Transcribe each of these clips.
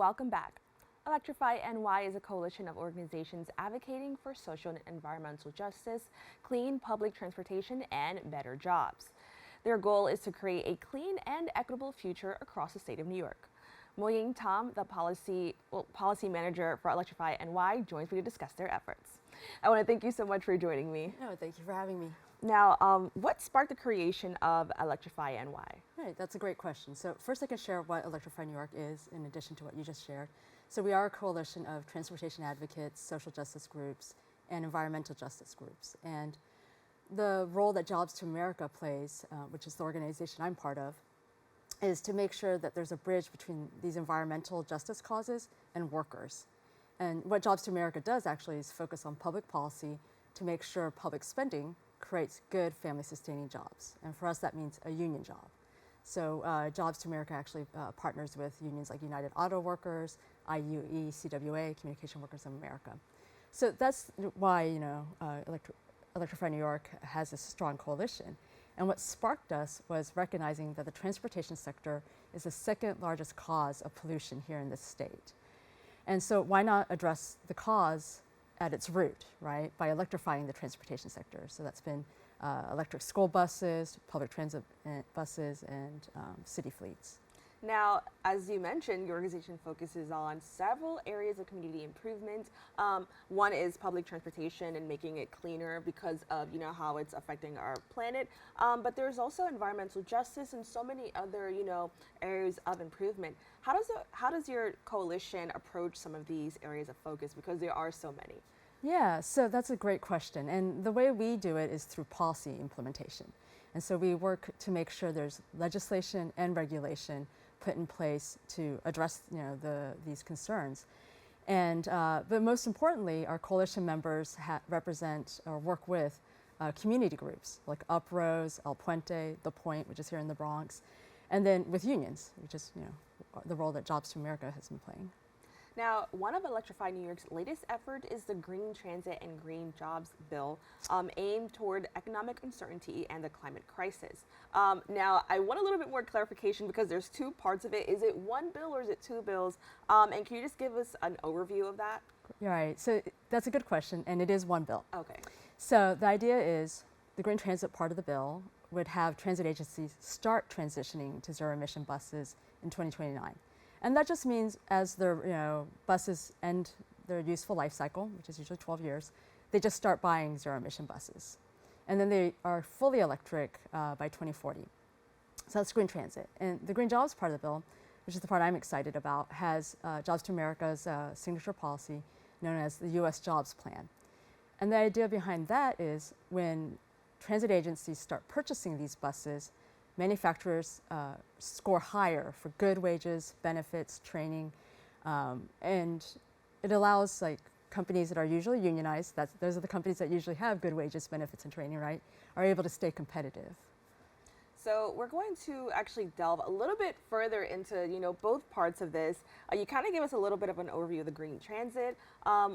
welcome back. Electrify NY is a coalition of organizations advocating for social and environmental justice, clean public transportation, and better jobs. Their goal is to create a clean and equitable future across the state of New York. Mo-Yain Tham, the policy manager for Electrify NY, joins me to discuss their efforts. I want to thank you so much for joining me. No, thank you for having me. Now, what sparked the creation of Electrify NY? Right, that's a great question. So first I can share what Electrify New York is in addition to what you just shared. So we are a coalition of transportation advocates, social justice groups, and environmental justice groups. And the role that Jobs to America plays, which is the organization I'm part of, is to make sure that there's a bridge between these environmental justice causes and workers. And what Jobs to America does actually is focus on public policy to make sure public spending creates good family-sustaining jobs. And for us, that means a union job. So Jobs to America actually partners with unions like United Auto Workers, IUE, CWA, Communication Workers of America. So that's why Electrify New York has this strong coalition. And what sparked us was recognizing that the transportation sector is the second largest cause of pollution here in this state. And so why not address the cause at its root, right, by electrifying the transportation sector? So that's been electric school buses, public transit buses, and city fleets. Now, as you mentioned, your organization focuses on several areas of community improvement. One is public transportation and making it cleaner because of how it's affecting our planet. But there's also environmental justice and so many other areas of improvement. How does your coalition approach some of these areas of focus, because there are so many? Yeah, so that's a great question. And the way we do it is through policy implementation. And so we work to make sure there's legislation and regulation put in place to address these concerns. And but most importantly, our coalition members represent or work with community groups like Uprose, El Puente, The Point, which is here in the Bronx, and then with unions, which is the role that Jobs to America has been playing. Now, one of Electrify New York's latest effort is the Green Transit and Green Jobs Bill, aimed toward economic uncertainty and the climate crisis. Now, I want a little bit more clarification because there's two parts of it. Is it one bill or is it two bills? And can you just give us an overview of that? Right, so that's a good question, and it is one bill. Okay. So the idea is the Green Transit part of the bill would have transit agencies start transitioning to zero-emission buses in 2029. And that just means as their buses end their useful life cycle, which is usually 12 years, they just start buying zero-emission buses. And then they are fully electric by 2040. So that's Green Transit. And the Green Jobs part of the bill, which is the part I'm excited about, has Jobs to America's signature policy known as the U.S. Jobs Plan. And the idea behind that is when transit agencies start purchasing these buses, manufacturers score higher for good wages, benefits, training, and it allows companies that are usually unionized, those are the companies that usually have good wages, benefits, and training, right, are able to stay competitive. So we're going to actually delve a little bit further into both parts of this. You kind of gave us a little bit of an overview of the Green Transit,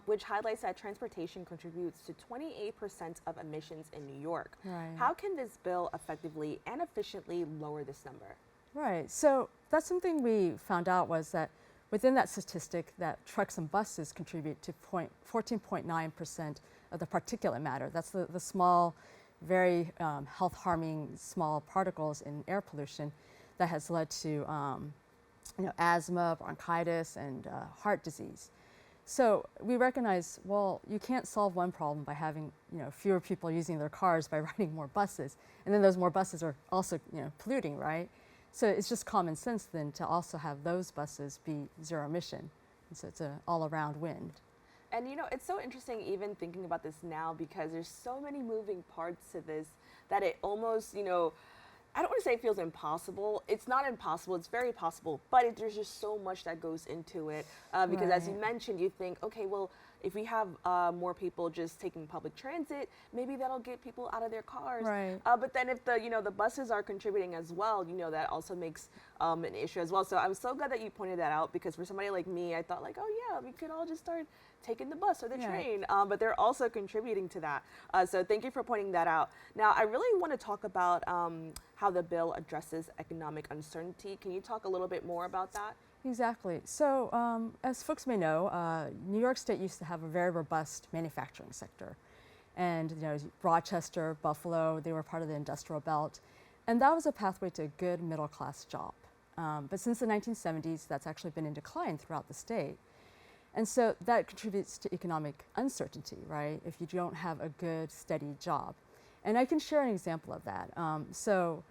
which highlights that transportation contributes to 28% of emissions in New York. Right. How can this bill effectively and efficiently lower this number? Right. So that's something we found out was that within that statistic, that trucks and buses contribute to 14.9% of the particulate matter. That's the small, very health-harming small particles in air pollution that has led to asthma, bronchitis, and heart disease. So we recognize, well, you can't solve one problem by having fewer people using their cars by riding more buses, and then those more buses are also polluting, right? So it's just common sense then to also have those buses be zero emission, and so it's an all-around win. And it's so interesting even thinking about this now because there's so many moving parts to this that it almost, I don't want to say it feels impossible. It's not impossible, it's very possible, but there's just so much that goes into it because as you mentioned, you think, okay, well, if we have more people just taking public transit, maybe that'll get people out of their cars. Right. But then if the buses are contributing as well, that also makes an issue as well. So I'm so glad that you pointed that out because for somebody like me, I thought oh yeah, we could all just start taking the bus or the train, but they're also contributing to that. So thank you for pointing that out. Now, I really want to talk about how the bill addresses economic uncertainty. Can you talk a little bit more about that? Exactly. So, as folks may know, New York State used to have a very robust manufacturing sector. And Rochester, Buffalo, they were part of the industrial belt. And that was a pathway to a good middle-class job. But since the 1970s, that's actually been in decline throughout the state. And so that contributes to economic uncertainty, right? If you don't have a good, steady job. And I can share an example of that. So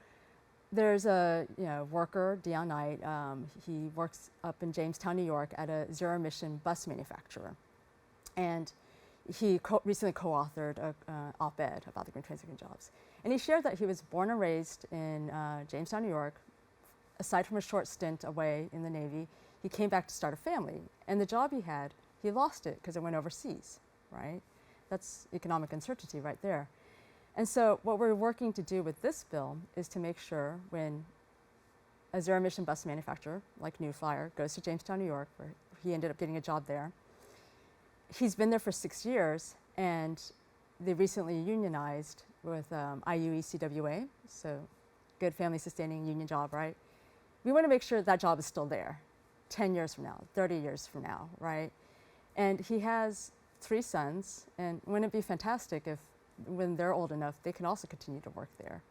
there's a worker, Dion Knight. He works up in Jamestown, New York at a zero-emission bus manufacturer. And he recently co-authored an op-ed about the green transit green jobs. And he shared that he was born and raised in Jamestown, New York. Aside from a short stint away in the Navy, he came back to start a family. And the job he had, he lost it because it went overseas, right? That's economic uncertainty right there. And so what we're working to do with this bill is to make sure when a zero-emission bus manufacturer like New Flyer goes to Jamestown, New York, where he ended up getting a job there, he's been there for 6 years, and they recently unionized with IUECWA, so good family sustaining union job, right? We want to make sure that job is still there 10 years from now, 30 years from now, right? And he has 3 sons, and wouldn't it be fantastic if when they're old enough, they can also continue to work there.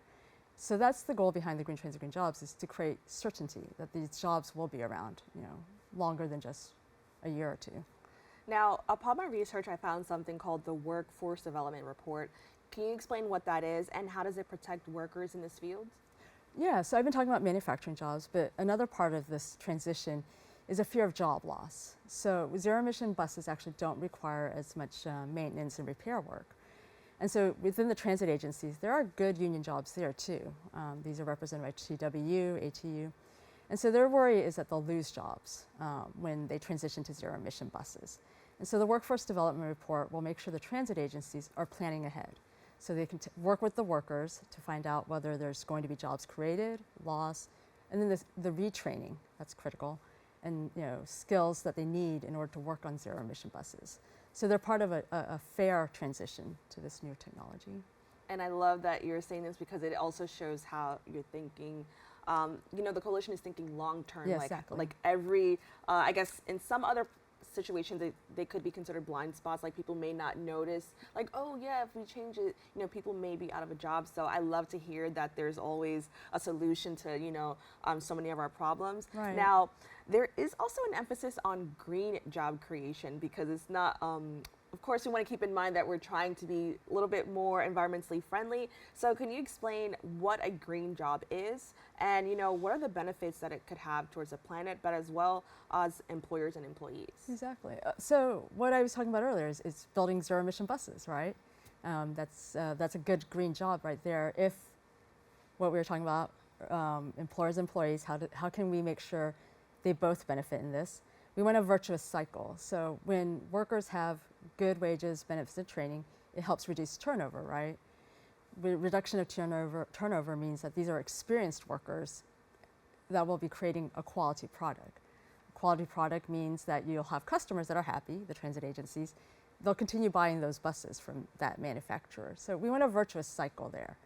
So that's the goal behind the Green Transit Green Jobs, is to create certainty that these jobs will be around, longer than just a year or two. Now, upon my research, I found something called the Workforce Development Report. Can you explain what that is and how does it protect workers in this field? Yeah, so I've been talking about manufacturing jobs, but another part of this transition is a fear of job loss. So zero-emission buses actually don't require as much maintenance and repair work. And so within the transit agencies, there are good union jobs there too. These are represented by TWU, ATU. And so their worry is that they'll lose jobs when they transition to zero-emission buses. And so the Workforce Development Report will make sure the transit agencies are planning ahead. So they can work with the workers to find out whether there's going to be jobs created, lost, and then the retraining, that's critical, and skills that they need in order to work on zero-emission buses. So they're part of a fair transition to this new technology. And I love that you're saying this because it also shows how you're thinking. The coalition is thinking long term. Yeah, exactly. Like every, I guess in some other situations they could be considered blind spots. Like people may not notice. Like, oh yeah, if we change it, people may be out of a job. So I love to hear that there's always a solution to so many of our problems. Right. Now, there is also an emphasis on green job creation because it's not. Of course, we want to keep in mind that we're trying to be a little bit more environmentally friendly. So can you explain what a green job is and, what are the benefits that it could have towards the planet, but as well as employers and employees? Exactly. So what I was talking about earlier is building zero-emission buses, right? That's a good green job right there. If what we were talking about, employers and employees, how can we make sure they both benefit in this? We want a virtuous cycle. So when workers have good wages, benefits, and training, it helps reduce turnover, right? Reduction of turnover means that these are experienced workers that will be creating a quality product. A quality product means that you'll have customers that are happy, the transit agencies. They'll continue buying those buses from that manufacturer. So we want a virtuous cycle there.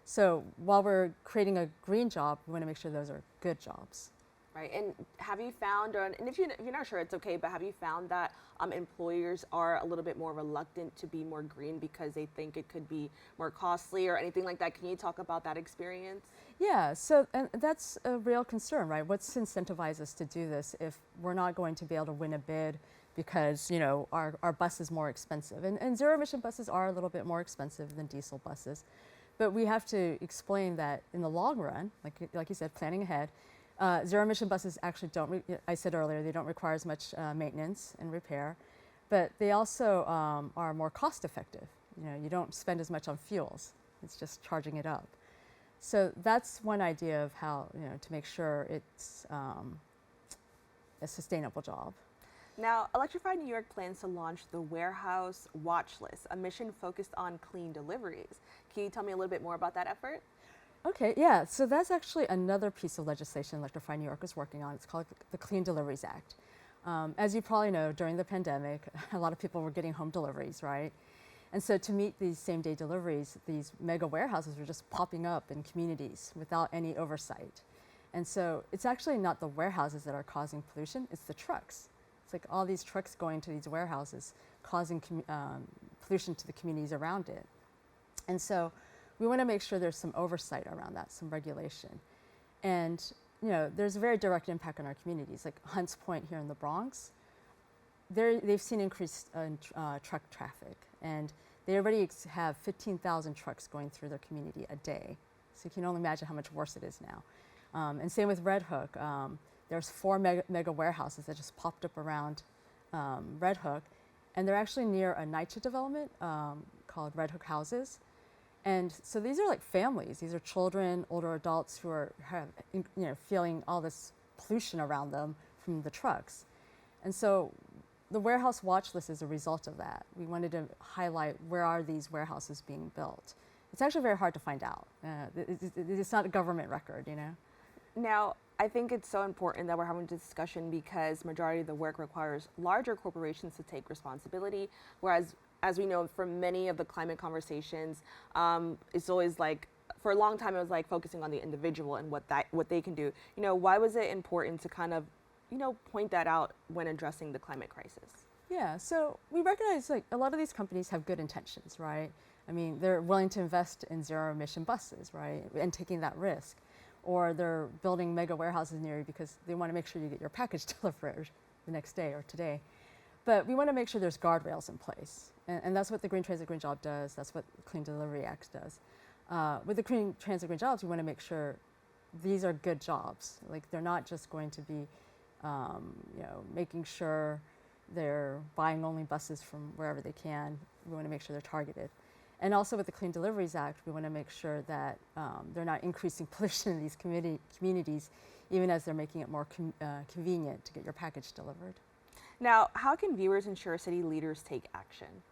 So while we're creating a green job, we want to make sure those are good jobs. Right, and have you found, and if you're not sure, it's okay, but have you found that employers are a little bit more reluctant to be more green because they think it could be more costly or anything like that? Can you talk about that experience? Yeah, so and that's a real concern, right? What's incentivized us to do this if we're not going to be able to win a bid because, our bus is more expensive? And zero-emission buses are a little bit more expensive than diesel buses. But we have to explain that in the long run, like you said, planning ahead, zero-emission buses actually I said earlier, they don't require as much maintenance and repair, but they also are more cost-effective. You don't spend as much on fuels. It's just charging it up. So that's one idea of how, to make sure it's a sustainable job. Now, Electrify New York plans to launch the Warehouse Watchlist, a mission focused on clean deliveries. Can you tell me a little bit more about that effort? Okay, yeah, so that's actually another piece of legislation Electrify New York is working on. It's called the Clean Deliveries Act. As you probably know, during the pandemic, a lot of people were getting home deliveries, right? And so to meet these same-day deliveries, these mega warehouses were just popping up in communities without any oversight. And so it's actually not the warehouses that are causing pollution, it's the trucks. It's like all these trucks going to these warehouses causing pollution to the communities around it. And so we want to make sure there's some oversight around that, some regulation. And there's a very direct impact on our communities. Like Hunts Point here in the Bronx, they've seen increased truck traffic, and they already have 15,000 trucks going through their community a day. So you can only imagine how much worse it is now. And same with Red Hook. There's 4 mega warehouses that just popped up around Red Hook, and they're actually near a NYCHA development called Red Hook Houses. And so these are like families. These are children, older adults who are feeling all this pollution around them from the trucks. And so the warehouse watch list is a result of that. We wanted to highlight where are these warehouses being built. It's actually very hard to find out. It's not a government record, Now, I think it's so important that we're having this discussion because majority of the work requires larger corporations to take responsibility, whereas as we know from many of the climate conversations, it's always like, for a long time it was like focusing on the individual and what they can do. Why was it important to kind of, point that out when addressing the climate crisis? Yeah, so we recognize like a lot of these companies have good intentions, right? I mean, they're willing to invest in zero emission buses, right? And taking that risk. Or they're building mega warehouses near you because they want to make sure you get your package delivered the next day or today. But we want to make sure there's guardrails in place. And that's what the Green Transit Green Job does. That's what the Clean Delivery Act does. With the Green Transit Green Jobs, we want to make sure these are good jobs. Like they're not just going to be, making sure they're buying only buses from wherever they can. We want to make sure they're targeted. And also with the Clean Deliveries Act, we want to make sure that they're not increasing pollution in these communities, even as they're making it more convenient to get your package delivered. Now, how can viewers ensure city leaders take action?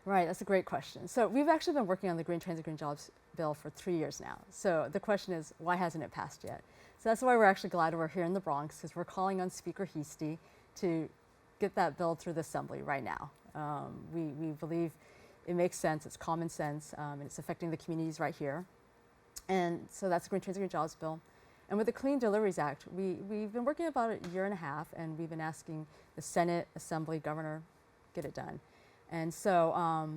Right, that's a great question. So we've actually been working on the Green Transit Green Jobs bill for 3 years now. So the question is, why hasn't it passed yet? So that's why we're actually glad we're here in the Bronx, because we're calling on Speaker Heastie to get that bill through the Assembly right now. We believe it makes sense, it's common sense, and it's affecting the communities right here. And so that's the Green Transit Green Jobs bill. And with the Clean Deliveries Act, we've been working about a year and a half, and we've been asking the Senate, Assembly, Governor, get it done. And so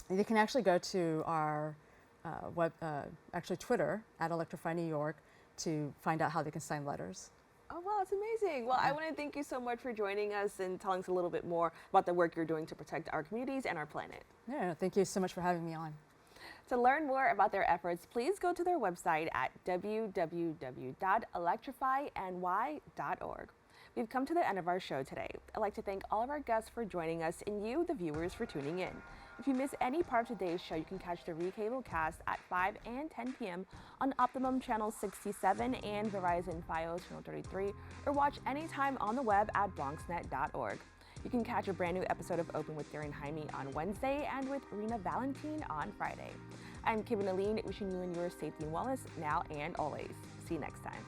they can actually go to our Twitter at Electrify New York to find out how they can sign letters. Oh, wow, that's amazing. Well, I want to thank you so much for joining us and telling us a little bit more about the work you're doing to protect our communities and our planet. Yeah, thank you so much for having me on. To learn more about their efforts, please go to their website at www.electrifyny.org. We've come to the end of our show today. I'd like to thank all of our guests for joining us and you, the viewers, for tuning in. If you miss any part of today's show, you can catch the recable cast at 5 and 10 p.m. on Optimum Channel 67 and Verizon Fios Channel 33, or watch anytime on the web at BronxNet.org. You can catch a brand new episode of Open with Darren Jaime on Wednesday and with Rena Valentine on Friday. I'm Kibin Alleyne, wishing you and yours safety and wellness now and always. See you next time.